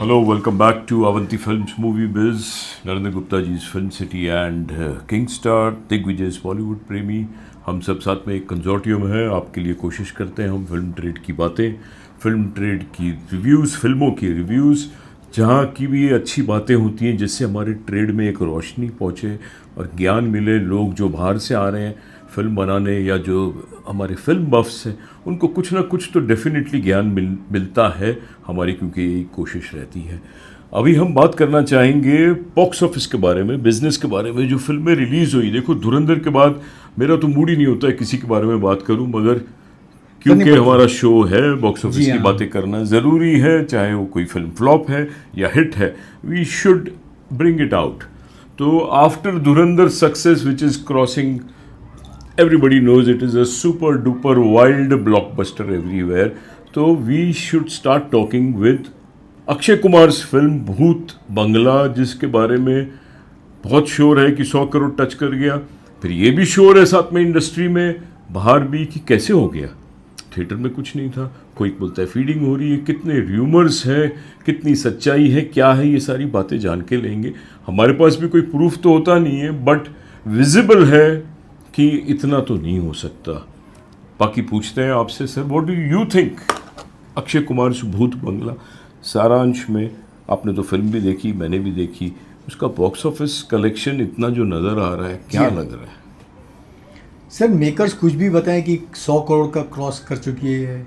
Hello, welcome back to Avanti Films Movie Biz. Narendra Gupta ji film city and king star Digvijay Bollywood प्रेमी, हम सब साथ में एक कंजोर्टियम है। आपके लिए कोशिश करते हैं हम फिल्म ट्रेड की बातें, फिल्म ट्रेड की रिव्यूज़, फिल्मों की रिव्यूज़, जहाँ की भी अच्छी बातें होती हैं जिससे हमारे ट्रेड में एक रोशनी पहुँचे और ज्ञान मिले। लोग जो बाहर से आ रहे हैं फिल्म बनाने या जो हमारे फिल्म बफ्स हैं उनको कुछ ना कुछ तो डेफिनेटली ज्ञान मिलता है हमारी, क्योंकि यही कोशिश रहती है। अभी हम बात करना चाहेंगे बॉक्स ऑफिस के बारे में, बिजनेस के बारे में, जो फिल्में रिलीज़ हुई। देखो, धुरंधर के बाद मेरा तो मूड ही नहीं होता है किसी के बारे में बात करूं, मगर क्योंकि हमारा शो है बॉक्स ऑफिस की बातें करना ज़रूरी है, चाहे वो कोई फिल्म फ्लॉप है या हिट है, we should bring it out. तो after Dhurandhar success which is crossing, everybody knows it is a super duper wild blockbuster everywhere, तो we should start talking with Akshay Kumar film भूत बंगला, जिसके बारे में बहुत शोर है कि 100 करोड़ टच कर गया। फिर ये भी शोर है साथ में इंडस्ट्री में बाहर भी कि कैसे हो गया, थिएटर में कुछ नहीं था, कोई बोलता है फीडिंग हो रही है, कितने र्यूमर्स हैं, कितनी सच्चाई है, क्या है, ये सारी बातें जान के लेंगे। हमारे पास भी कोई प्रूफ तो होता नहीं है, बट विजिबल है कि इतना तो नहीं हो सकता। बाकी पूछते हैं आपसे, sir what do you think Akshay Kumar भूत बंगला, सारांश में, आपने तो फिल्म भी देखी, मैंने भी देखी, उसका बॉक्स ऑफिस कलेक्शन इतना जो नज़र आ रहा है, क्या लग रहा है? सर मेकर्स कुछ भी बताएं कि 100 करोड़ का क्रॉस कर चुकी है,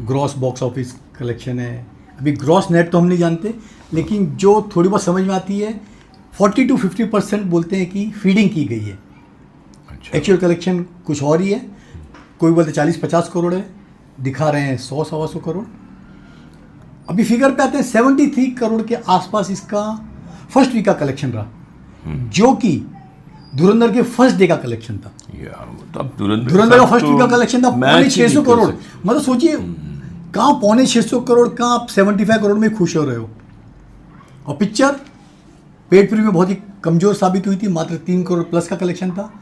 ग्रॉस बॉक्स ऑफिस कलेक्शन है। अभी ग्रॉस नेट तो हम नहीं जानते, लेकिन जो थोड़ी बहुत समझ में आती है 40 to 50% बोलते हैं कि फीडिंग की गई है। एक्चुअल कलेक्शन कुछ और ही है, कोई बोलते 40-50 करोड़ है, दिखा रहे हैं 100-125 करोड़। अभी फिगर पे आते हैं 73 करोड़ के आसपास इसका फर्स्ट वीक का कलेक्शन रहा, जो कि धुरंधर के फर्स्ट डे का कलेक्शन था। धुरंधर का फर्स्ट वीक का कलेक्शन था 650 करोड़। मतलब सोचिए कहाँ 650 करोड़, कहाँ आप 75 करोड़ में खुश हो रहे हो। और पिक्चर पेड प्रीव्यू में बहुत ही कमज़ोर साबित हुई थी, मात्र 3 करोड़ प्लस का कलेक्शन था।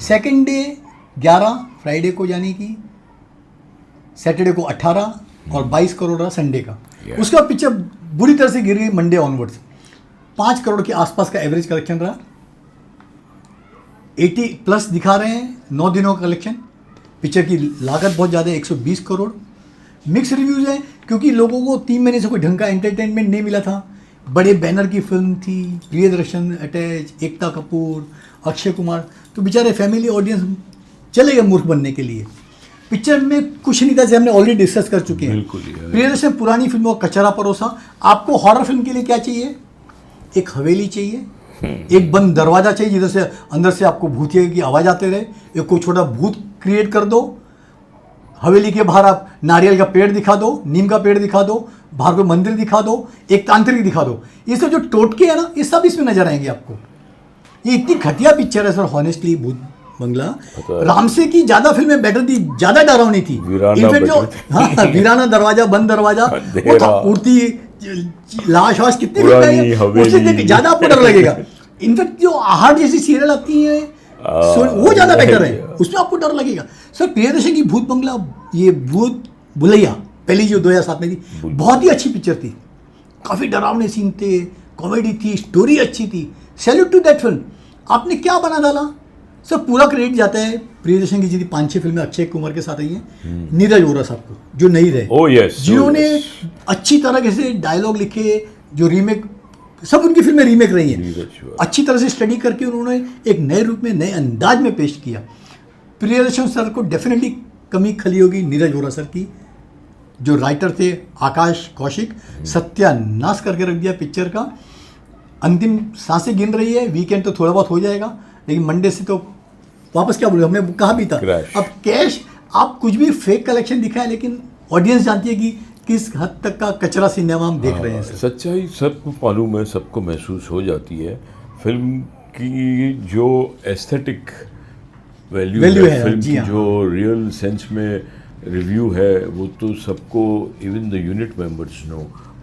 सेकेंड डे 11, फ्राइडे को यानी कि सैटरडे को 18 और 22 करोड़ रहा संडे का। उसका पिक्चर बुरी तरह से गिर गई मंडे ऑनवर्ड्स। 5 करोड़ के आसपास का एवरेज कलेक्शन रहा। 80 प्लस दिखा रहे हैं 9 दिनों का कलेक्शन। पिक्चर की लागत बहुत ज़्यादा है, 120 करोड़। मिक्स रिव्यूज़ हैं क्योंकि लोगों को 3 महीने से कोई ढंग का एंटरटेनमेंट नहीं मिला था। बड़े बैनर की फिल्म थी, प्रियदर्शन अटैच, एकता कपूर, अक्षय कुमार, तो बेचारे फैमिली ऑडियंस चले गए मूर्ख बनने के लिए। पिक्चर में कुछ नहीं था, जैसे हमने ऑलरेडी डिस्कस कर चुके हैं। प्रियदर्शन पुरानी फिल्मों का कचरा परोसा। आपको हॉरर फिल्म के लिए क्या चाहिए? एक हवेली चाहिए, एक बंद दरवाजा चाहिए जिधर से अंदर से आपको भूतिया की आवाज़ आते रहे। एक कोई छोटा भूत क्रिएट कर दो, हवेली के बाहर आप नारियल का पेड़ दिखा दो, नीम का पेड़ दिखा दो, बाहर कोई मंदिर दिखा दो, एक तांत्रिक दिखा दो। ये सब जो टोटके हैं ना, ये सब इसमें नजर आएंगे आपको। ये इतनी घटिया पिक्चर है सर, हॉनेस्टली भूत बंगला। रामसे की ज्यादा फिल्में बेटर थी, ज्यादा डरावनी थी। इनफैक्ट जो वीराना दरवाजा, बंद दरवाजा, उड़ती लाश वाश कितनी फिल्में ज्यादा आपको डर लगेगा। इनफैक्ट जो आहट जैसी सीरियल आती है वो ज्यादा बेटर है, उसमें आपको डर लगेगा। सर प्रियदर्शन की भूत बंगला, ये भूत भुलैया पहली जो 2007 में थी, बहुत ही अच्छी पिक्चर थी। काफ़ी डरावने सीन थे, कॉमेडी थी, स्टोरी अच्छी थी। Salute to that film. आपने क्या बना डाला सर, पूरा क्रेडिट जाता है प्रियदर्शन की। जितनी 5-6 फिल्में अक्षय कुमार के साथ आई हैं, नीरज वोरा साहब को, जो नहीं रहे, जिन्होंने अच्छी तरह से डायलॉग लिखे, जो रीमेक, सब उनकी फिल्में रीमेक रही हैं, अच्छी तरह से स्टडी करके उन्होंने एक नए रूप में, नए अंदाज में पेश किया। प्रियदर्शन सर को डेफिनेटली कमी खली होगी नीरज वोरा सर की, जो राइटर थे आकाश कौशिक। सत्यानाश करके रख दिया पिक्चर का। अंतिम सांसें गिन रही है, वीकेंड तो थोड़ा बहुत हो जाएगा, लेकिन मंडे से तो वापस क्या बोले, हमने कहा भी था। अब कैश, आप कुछ भी फेक कलेक्शन दिखाए, लेकिन ऑडियंस जानती है कि किस हद तक का कचरा सिनेमा हम देख रहे हैं। सच्चाई सबको मालूम है, सबको महसूस हो जाती है। फिल्म की जो एस्थेटिक वैल्यू है, फिल्म की जो रियल सेंस में रिव्यू है, वो तो सबको, even the unit members know.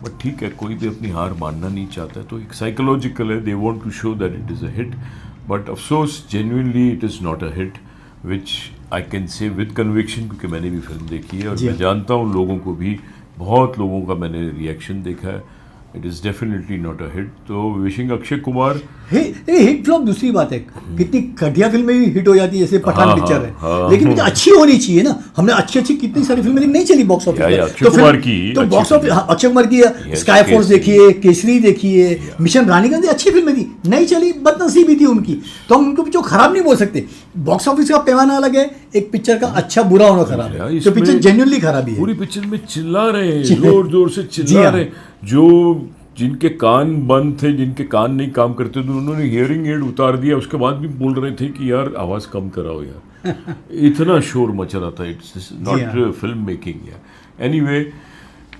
But ठीक है, कोई भी अपनी हार मानना नहीं चाहता, तो एक साइकोलॉजिकल है, they want to show that it is a hit. But अफसोस genuinely it is not a hit, which I can say with conviction, क्योंकि मैंने भी फिल्म देखी है और मैं जानता हूँ लोगों को भी, बहुत लोगों का मैंने रिएक्शन देखा है। It is definitely not a hit. तो wishing Akshay Kumar. Hit flop दूसरी बात है, कितनी घटिया फिल्में भी हिट हो जाती है, जैसे पठान हाँ, पिक्चर है, हाँ, लेकिन मुझे अच्छी होनी चाहिए ना. हमने अच्छी अच्छी कितनी सारी फिल्में नहीं चली बॉक्स ऑफिस पर. अक्षय कुमार की तो अच्छी box office film. Akshay Kumar की स्काई फोर्स केसरी. देखिए, केसरी देखिए, मिशन रानीगंज अच्छी फिल्में थी, नहीं चली, बदनसीबी थी उनकी. तो हम उनको जो खराब नहीं बोल सकते. बॉक्स ऑफिस का पैमाना अलग है, एक पिक्चर का अच्छा बुरा होना खराब है. तो पिक्चर जेन्युइनली खराबी है. पूरी पिक्चर में चिल्ला रहे हैं, जोर जोर से चिल्ला रहे हैं. जो जिनके कान बंद थे, जिनके कान नहीं काम करते थे, उन्होंने हियरिंग एड उतार दिया. उसके बाद भी बोल रहे थे कि यार आवाज़ कम कराओ यार. इतना शोर मच रहा था. इट्स नॉट फिल्म मेकिंग यार. Anyway,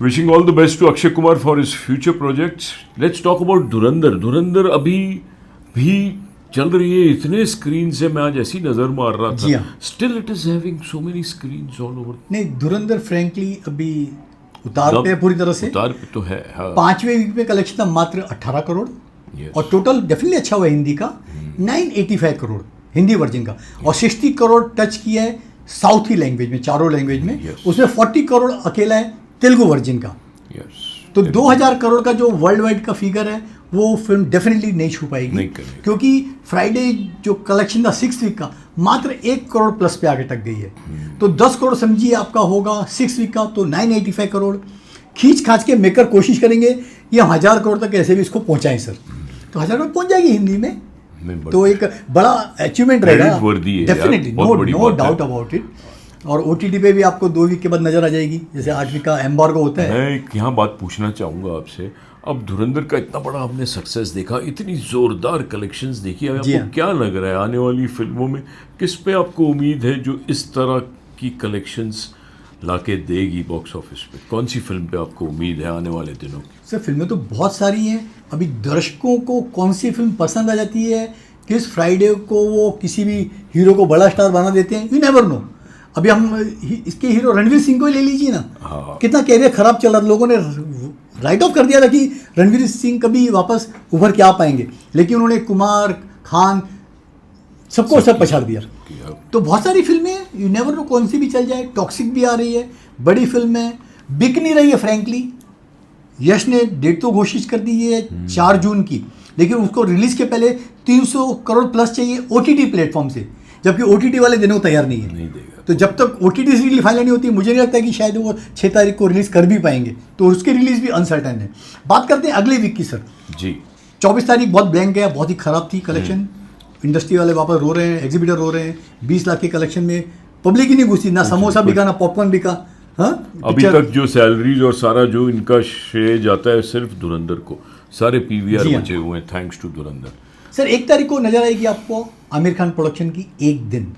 wishing all the best to Akshay Kumar for his future projects. Let's talk about Dhurandhar. Dhurandhar अभी भी चल रही है, इतने स्क्रीन से. मैं आज ऐसी नज़र मार रहा था. Still it is having so many screens all over. नहीं, धुरंधर फ्रैंकली अभी उतार पे पूरी तरह से. उतार पे तो है. हाँ. 5वें वीक में कलेक्शन था मात्र 18 करोड़. Yes. और टोटल डेफिनेटली अच्छा हुआ हिंदी का. 985 करोड़ हिंदी वर्जन का. और 60 करोड़ टच किया है साउथ की लैंग्वेज में, चारों लैंग्वेज में. Yes. उसमें 40 करोड़ अकेला है तेलुगु वर्जन का. Yes. तो 2000 करोड़ का जो वर्ल्ड वाइड का फिगर है, वो फिल्म डेफिनेटली नहीं छू पाएगी. नहीं करेगी. क्योंकि फ्राइडे जो कलेक्शन था 6 वीक का, मात्र 1 करोड़ प्लस पे आगे तक गई है. तो 10 करोड़ समझिए आपका होगा 6 वीक का, तो 985 करोड़. खींच खाच के मेकर कोशिश करेंगे ये 1000 करोड़ तक ऐसे भी इसको पहुंचाएं सर. तो 1000 करोड़ पहुंच जाएगी हिंदी में. तो एक बड़ा अचीवमेंट रहेगा definitely, no doubt about it. और OTT पे भी आपको 2 वीक के बाद नजर आ जाएगी, जैसे 8 वीक का एम्बार्गो होता है. मैं एक यहाँ बात पूछना चाहूँगा आपसे. अब धुरंधर का इतना बड़ा हमने सक्सेस देखा, इतनी जोरदार कलेक्शंस देखी, आपको क्या लग रहा है आने वाली फिल्मों में किस पे आपको उम्मीद है जो इस तरह की कलेक्शंस लाके देगी बॉक्स ऑफिस पे? कौन सी फिल्म पे आपको उम्मीद है आने वाले दिनों की? सर फिल्में तो बहुत सारी हैं. अभी दर्शकों को कौन सी फिल्म पसंद आ जाती है, किस फ्राइडे को वो किसी भी हीरो को बड़ा स्टार बना देते हैं, यू नेवर नो. अभी हम इसके हीरो रणवीर सिंह को ही ले लीजिए ना. हाँ. कितना कैरियर खराब चल रहा था, लोगों ने राइट ऑफ कर दिया था कि रणवीर सिंह कभी वापस उभर के आ पाएंगे, लेकिन उन्होंने कुमार खान सबको सब पछाड़ दिया. तो बहुत सारी फिल्में हैं, यू नेवर नो कौन सी भी चल जाए. टॉक्सिक भी आ रही है, बड़ी फिल्म है, बिक नहीं रही है फ्रैंकली. यश ने डेट तो घोषित कर दी है 4 जून की, लेकिन उसको रिलीज के पहले 300 करोड़ प्लस चाहिए OTT प्लेटफॉर्म से, जबकि OTT वाले देने को तैयार नहीं है. नहीं देगा. तो जब तक OTT सीरीज फाइनल नहीं होती, मुझे नहीं लगता कि शायद वो 6 तारीख को रिलीज कर भी पाएंगे. तो उसकी रिलीज भी अनसर्टन है. बात करते हैं अगले वीक की सर. जी. 24 तारीख बहुत ब्लैंक गया, बहुत ही खराब थी कलेक्शन. इंडस्ट्री वाले वापस रो रहे हैं, एग्जीबिटर रो रहे हैं. 20 लाख के कलेक्शन में पब्लिक ही नहीं घुसी, ना समोसा बिका, ना पॉपकॉर्न बिका. हाँ, अभी तक जो सैलरीज और सारा जो इनका श्रेय जाता है सिर्फ धुरंधर को. सारे PVR बचे हुए हैं थैंक्स टू धुरंधर. सर 1 तारीख को नजर आएगी आपको आमिर खान प्रोडक्शन की एक दिन.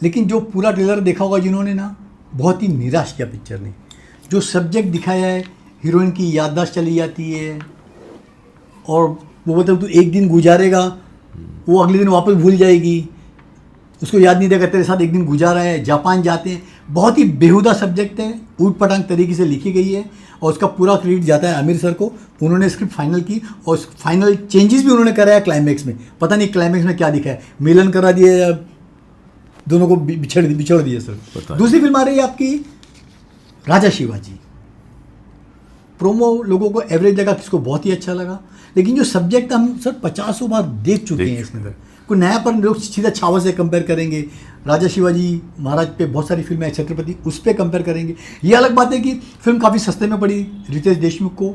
लेकिन जो पूरा ट्रेलर देखा होगा जिन्होंने ना, बहुत ही निराश किया पिक्चर ने. जो सब्जेक्ट दिखाया है, हीरोइन की याददाश्त चली जाती है, और वो मतलब तू एक दिन गुजारेगा, वो अगले दिन वापस भूल जाएगी, उसको याद नहीं देगा तेरे साथ एक दिन गुजारा है. जापान जाते हैं, बहुत ही बेहुदा सब्जेक्ट है, ऊट पटांग तरीके से लिखी गई है, और उसका पूरा क्रेडिट जाता है आमिर सर को. उन्होंने स्क्रिप्ट फाइनल की, और फाइनल चेंजेस भी उन्होंने कराया क्लाइमैक्स में. पता नहीं क्लाइमैक्स में क्या दिखा है, मिलन करा दिया या दोनों को बिछड़ दिया सर. दूसरी फिल्म आ रही है आपकी राजा शिवाजी. प्रोमो लोगों को एवरेज लगा, किसको बहुत ही अच्छा लगा, लेकिन जो सब्जेक्ट हम सर 50 बार देख चुके हैं. इसके अंदर कोई नया पर लोग सीधा छावा से कंपेयर करेंगे. राजा शिवाजी महाराज पे बहुत सारी फिल्में हैं, छत्रपति, उस पर कंपेयर करेंगे. ये अलग बात है कि फिल्म काफ़ी सस्ते में पड़ी रितेश देशमुख को.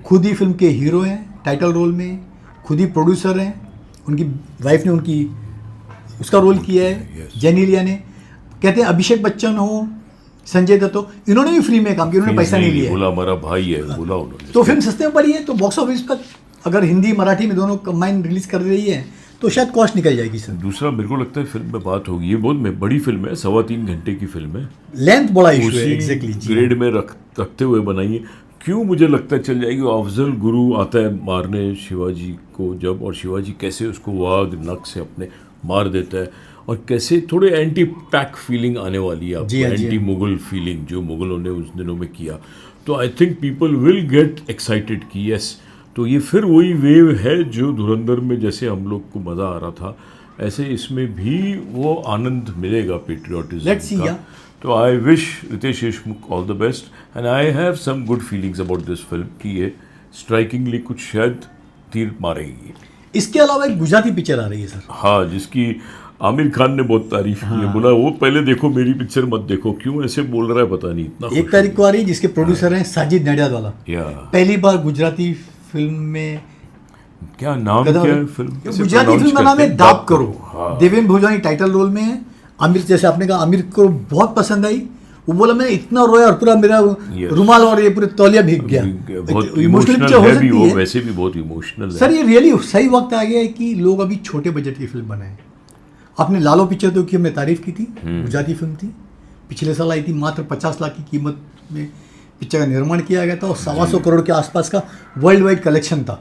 खुद ही फिल्म के हीरो हैं टाइटल रोल में, खुद ही प्रोड्यूसर हैं, उनकी वाइफ ने उनकी उसका रोल किया है. जेनेलिया ने, कहते हैं अभिषेक बच्चन हो, संजय दत्त हो, इन्होंने भी फ्री में काम किया, उन्होंने पैसा नहीं लिया. बोला हमारा भाई है, बोला उन्होंने. तो फिल्म सस्ते में पड़ी है, तो बॉक्स ऑफिस पर अगर हिंदी मराठी में दोनों कंबाइन रिलीज कर रही है तो शायद कॉस्ट निकल जाएगी सर. दूसरा मेरे को लगता है फिल्म में बात होगी, ये बहुत बड़ी फिल्म है, 3.25 घंटे की फिल्म है. लेंथ बड़ा इशू है. एग्जैक्टली ग्रेड में रखते हुए बनाई है. क्यों मुझे लगता है चल जाएगी. अफजल गुरु आता है मारने शिवाजी को जब, और शिवाजी कैसे उसको वाग नक से अपने मार देता है, और कैसे थोड़े एंटी पैक फीलिंग आने वाली है आपको, एंटी मुगल फीलिंग जो मुगलों ने उस दिनों में किया. तो I think people will get excited कि यस. तो ये फिर वही वेव है जो धुरंधर में जैसे हम लोग को मज़ा आ रहा था, ऐसे इसमें भी वो आनंद मिलेगा पेट्रियाटिज्म का. तो I wish Riteish Deshmukh all the best and I have some good feelings about this film कि ये स्ट्राइकिंगली कुछ शायद तीर मारेगी। इसके अलावा एक गुजराती पिक्चर आ रही है सर। हाँ, जिसकी आमिर खान ने बहुत तारीफ की है, बोला वो पहले देखो मेरी पिक्चर मत देखो, क्यों ऐसे बोल रहा है पता नहीं, इतना 1 तारीख को आ रही है, जिसके प्रोड्यूसर हैं साजिद नडियादवाला। या पहली बार गुजराती फिल्म में क्या नाम क्या है फिल्म, गुजराती फिल्म का नाम है दाब करो। देवेंद्र भोजवानी टाइटल रोल में है। आमिर, जैसे आपने कहा, आमिर को बहुत पसंद आई। वो बोला मैं इतना रोया और पूरा मेरा रुमाल और ये पूरे तौलिया भीग गया। बहुत इमोशनल पिक्चर हो सकती वो है। वैसे भी बहुत इमोशनल है सर, ये रियली सही वक्त आ गया है कि लोग अभी छोटे बजट की फिल्म बनाएं। आपने लालो पिक्चर तो की हमने तारीफ की थी, गुजराती फिल्म थी, पिछले साल आई थी। मात्र 50 लाख की कीमत में पिक्चर का निर्माण किया गया था और 125 करोड़ के आसपास का वर्ल्ड वाइड कलेक्शन था।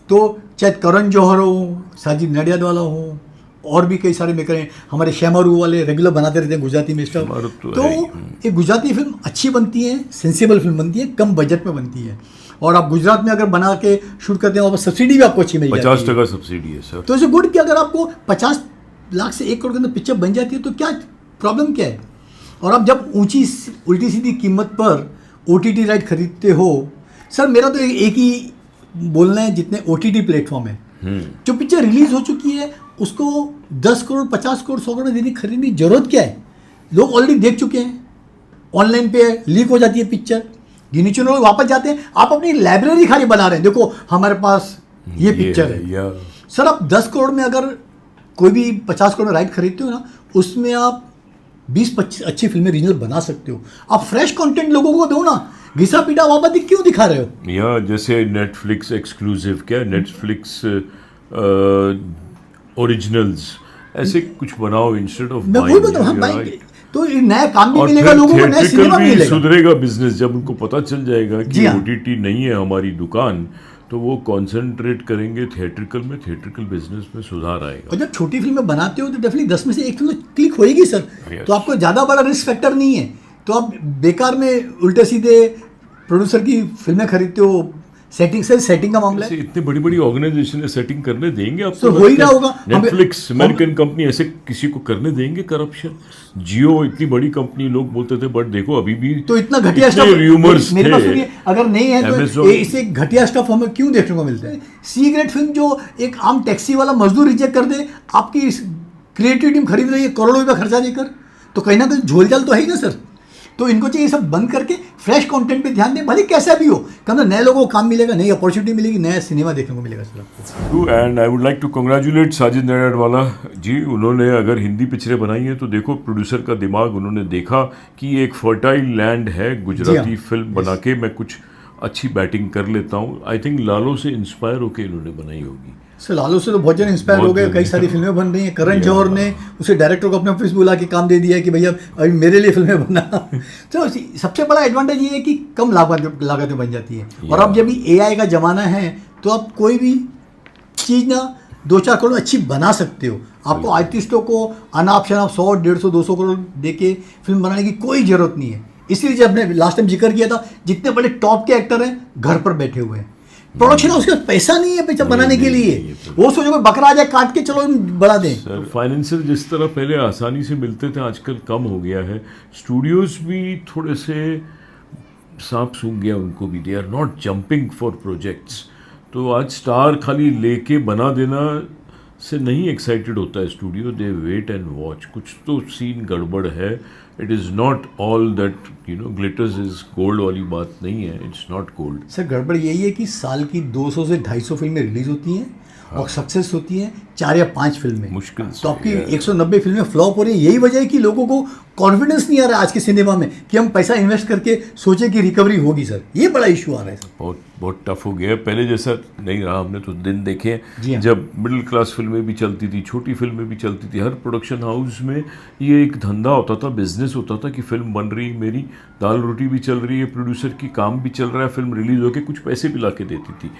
तो चाहे करण जौहर हो, साजिद नडियादवाला हो, और भी कई सारे मेकर हैं, हमारे श्यामारू वाले रेगुलर बनाते रहते हैं गुजराती में स्टफ। तो एक गुजराती फिल्म अच्छी बनती है, सेंसिबल फिल्म बनती है, कम बजट में बनती है। और आप गुजरात में अगर बना के शूट करते हैं, वहाँ पर सब्सिडी भी आपको अच्छी मिल जाती है। 50% सब्सिडी है सर। तो इट्स गुड कि अगर आपको 50 लाख से 1 करोड़ के अंदर पिक्चर बन जाती है तो क्या प्रॉब्लम क्या है। और आप जब ऊंची उल्टी सीधी कीमत पर OTT राइट खरीदते हो, सर मेरा तो एक ही बोलना है, जितने OTT प्लेटफॉर्म है, जो पिक्चर रिलीज हो चुकी है उसको 10 करोड़ 50 करोड़ 100 करोड़ देने खरीदने की जरूरत क्या है। लोग ऑलरेडी देख चुके हैं, ऑनलाइन पे लीक हो जाती है पिक्चर, गिनी चुने लोग वापस जाते हैं। आप अपनी लाइब्रेरी खाली बना रहे हैं, देखो हमारे पास ये पिक्चर है। सर आप 10 करोड़ में अगर कोई भी 50 करोड़ में राइट खरीदते हो ना, उसमें आप 20-25 अच्छी फिल्में रीजनल बना सकते हो। आप फ्रेश कंटेंट लोगों को दो ना, घिसा पीटा वापस क्यों दिखा रहे हो। या जैसे नेटफ्लिक्स एक्सक्लूसिव, क्या नेटफ्लिक्स ओरिजिनल्स, ऐसे कुछ बनाओ इंस्टेड ऑफ मैं वही बता रहा हूं, तो नया काम भी मिलेगा लोगों को, नया सिनेमा भी मिलेगा। सुधरेगा बिजनेस जब उनको पता चल जाएगा कि हाँ। OTT नहीं है हमारी दुकान, तो वो कंसंट्रेट करेंगे थिएट्रिकल में, थिएट्रिकल बिजनेस में सुधार आएगा। और जब छोटी फिल्में बनाते हो तो डेफिनेटली 10 में से 1 फिल्म तो क्लिक होएगी सर। तो आपको ज़्यादा बड़ा रिस्क फैक्टर नहीं है। तो आप बेकार में उल्टे सीधे प्रोड्यूसर की फिल्में खरीदते हो। सेटिंग का मामला है। इतनी बड़ी बड़ी ऑर्गेनाइजेशन सेटिंग करने देंगे आपको? तो हो ही रहा होगा। नेटफ्लिक्स अमेरिकन कंपनी ऐसे किसी को करने देंगे करप्शन? जियो इतनी बड़ी कंपनी, लोग बोलते थे, बट देखो अभी भी तो इतना घटिया स्टफ रूमर्स मेरे पास सुनिए, अगर नहीं है तो इसे घटिया स्टफ हमें क्यों देखने को मिलता है। सी ग्रेड फिल्म जो एक आम टैक्सी वाला मजदूर रिजेक्ट कर दे, आपकी क्रिएटिव टीम खरीद रही है करोड़ों रुपया खर्चा देकर, तो कहीं ना कहीं झोलझाल तो है ही ना सर। तो इनको चाहिए सब बंद करके फ्रेश कंटेंट पे ध्यान दें, भले कैसा भी हो, कम नए लोगों को काम मिलेगा, नई अपॉर्चुनिटी मिलेगी, नया सिनेमा देखने को मिलेगा सर आपको। And I would like to congratulate Sajid Nadiadwala ji. उन्होंने अगर हिंदी पिक्चरें बनाई हैं तो देखो प्रोड्यूसर का दिमाग, उन्होंने देखा कि ये एक फर्टाइल लैंड है, गुजराती फिल्म बना के मैं कुछ अच्छी बैटिंग कर लेता हूँ। आई थिंक लालो से इंस्पायर होकर इन्होंने बनाई होगी। सर लालो से तो बहुत जन इंस्पायर हो गए, कई सारी फिल्में बन रही हैं। करण जौहर ने उसे डायरेक्टर को अपने ऑफिस बुला के काम दे दिया है कि भैया अभी मेरे लिए फिल्में बना। तो सबसे बड़ा एडवांटेज ये है कि कम लागत में बन जाती है। और अब जब AI का ज़माना है तो आप कोई भी चीज़ ना 2-4 करोड़ अच्छी बना सकते हो। आपको आर्टिस्टों को अनाप शनाप 100, 150, 200 करोड़ दे के फिल्म बनाने की कोई ज़रूरत नहीं है। इसलिए जब हमने लास्ट टाइम जिक्र किया था, जितने बड़े टॉप के एक्टर हैं घर पर बैठे हुए हैं, प्रोडक्शन हाउस के पास पैसा नहीं है पिक्चर बनाने के लिए। वो सोचो बकरा आ जाए काट के चलो बढ़ा दें। सर फाइनेंसर जिस तरह पहले आसानी से मिलते थे आजकल कम हो गया है। स्टूडियोज भी थोड़े से सांप सूख गया उनको भी, they are not jumping for projects. तो आज स्टार खाली लेके बना देना से नहीं एक्साइटेड होता है studio, they wait and watch. कुछ तो सीन गड़बड़ है। It is not all that glitters is gold वाली बात नहीं है, इट्स नॉट गोल्ड। सर गड़बड़ यही है कि साल की 200 से 250 फिल्में रिलीज होती हैं और सक्सेस होती हैं 4 या 5 फिल्में, मुश्किल तो आपकी 190 फिल्में फ्लॉप हो रही है। यही वजह है कि लोगों को कॉन्फिडेंस नहीं आ रहा है आज के सिनेमा में कि हम पैसा इन्वेस्ट करके सोचे कि रिकवरी होगी। सर ये बड़ा इशू आ रहा है सर। बहुत टफ हो गया है, पहले जैसा नहीं रहा। हमने तो दिन देखे हाँ। जब मिडिल क्लास फिल्में भी चलती थी, छोटी फिल्में भी चलती थी, हर प्रोडक्शन हाउस में ये एक धंधा होता था, बिजनेस होता था कि फिल्म बन रही, मेरी दाल रोटी भी चल रही है, प्रोड्यूसर की काम भी चल रहा है, फिल्म रिलीज होकर कुछ पैसे भी ला के देती थी।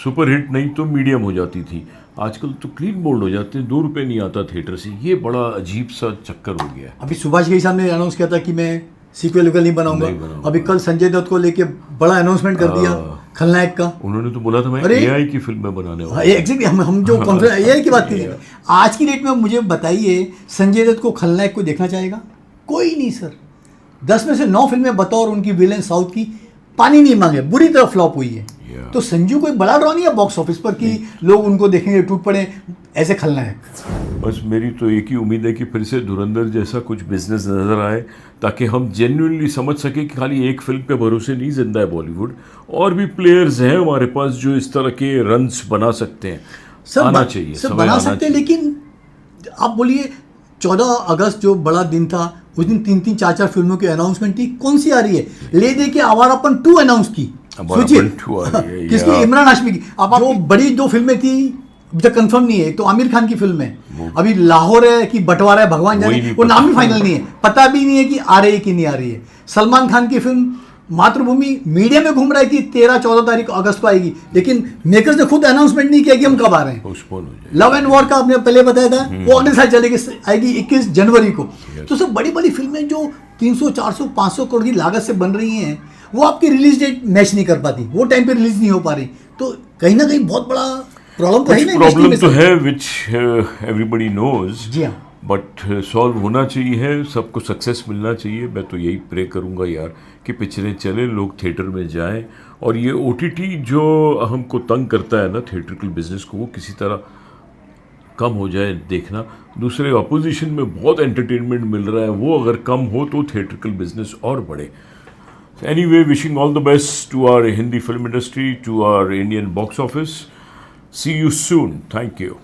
सुपर हिट नहीं तो मीडियम हो जाती थी। आजकल तो क्लीन बोल्ड हो जाते हैं, 2 रुपये नहीं आता थिएटर से। ये बड़ा अजीब सा चक्कर हो गया। अभी सुभाष घई साहब ने अनाउंस किया था कि मैं सीक्वल नहीं बनाऊंगा। अभी कल संजय दत्त को लेके बड़ा अनाउंसमेंट कर दिया खलनायक का। उन्होंने तो बोला था मैं AI की फिल्म बनाने वाला। एग्जैक्टली हम जो कॉन्फ्रेंस AI की बात करिए, आज की डेट में मुझे बताइए संजय दत्त को खलनायक को देखना चाहेगा? कोई नहीं सर। 10 में से 9 फिल्में बतौर उनकी विलेन साउथ की पानी नहीं मांगे, बुरी तरह फ्लॉप हुई है। Yeah. तो संजू कोई बड़ा ड्रॉ नहीं है बॉक्स ऑफिस पर कि लोग उनको देखेंगे टूट पड़े ऐसे खलनायक। बस मेरी तो एक ही उम्मीद है कि फिर से धुरंधर जैसा कुछ बिजनेस नज़र आए, ताकि हम जेन्युइनली समझ सके कि खाली एक फिल्म पे भरोसे नहीं जिंदा है बॉलीवुड, और भी प्लेयर्स हैं हमारे पास जो इस तरह के रन्स बना सकते हैं। आना चाहिए, सब समय बना आना सकते हैं, चाहिए। लेकिन आप बोलिए 14 अगस्त जो बड़ा दिन था, उस दिन 3-3 4-4 फिल्मों की अनाउंसमेंट थी, कौन सी आ रही है? ले दे के आवारापन 2 अनाउंस की, सोचिए आवारापन 2 आ रही है, किसकी? या। इमरान हाशमी की। अब जो बड़ी 2 फिल्में थी अभी तक कंफर्म नहीं है, तो आमिर खान की फिल्म है, अभी लाहौर है कि बंटवारा है भगवान वही जाने, नहीं वो पता। नाम भी फाइनल नहीं है, पता भी नहीं है कि आ रही है कि नहीं आ रही है। सलमान खान की फिल्म मातृभूमि मीडिया में घूम रहा है कि 13-14 तारीख अगस्त को आएगी, लेकिन मेकर्स ने खुद अनाउंसमेंट नहीं किया कि हम कब आ रहे हैं। पोस्टपोन हो जाए। लव एंड वॉर का आपने पहले बताया था, वो अगले साल चलेगी, आएगी 21 जनवरी को। तो सब बड़ी बड़ी फिल्में जो 300, 400, 500 करोड़ की लागत से बन रही हैं, वो आपकी रिलीज डेट मैच नहीं कर पाती, वो टाइम पे रिलीज नहीं हो पा रही। तो कहीं ना कहीं बहुत बड़ा प्रॉब्लम तो है कुछ ना प्रॉब्लम industry तो में। है विच एवरीबडी नोज, जी हाँ। बट सॉल्व होना चाहिए है, सबको सक्सेस मिलना चाहिए। मैं तो यही प्रे करूंगा यार कि पिक्चरें चले, लोग थिएटर में जाएं, और ये ओटीटी जो हमको तंग करता है ना थिएट्रिकल बिजनेस को, वो किसी तरह कम हो जाए देखना। दूसरे अपोजिशन में बहुत एंटरटेनमेंट मिल रहा है, वो अगर कम हो तो थिएट्रिकल बिजनेस और बढ़े। Anyway, wishing all the best to our Hindi film industry, to our Indian box office. See you soon. Thank you.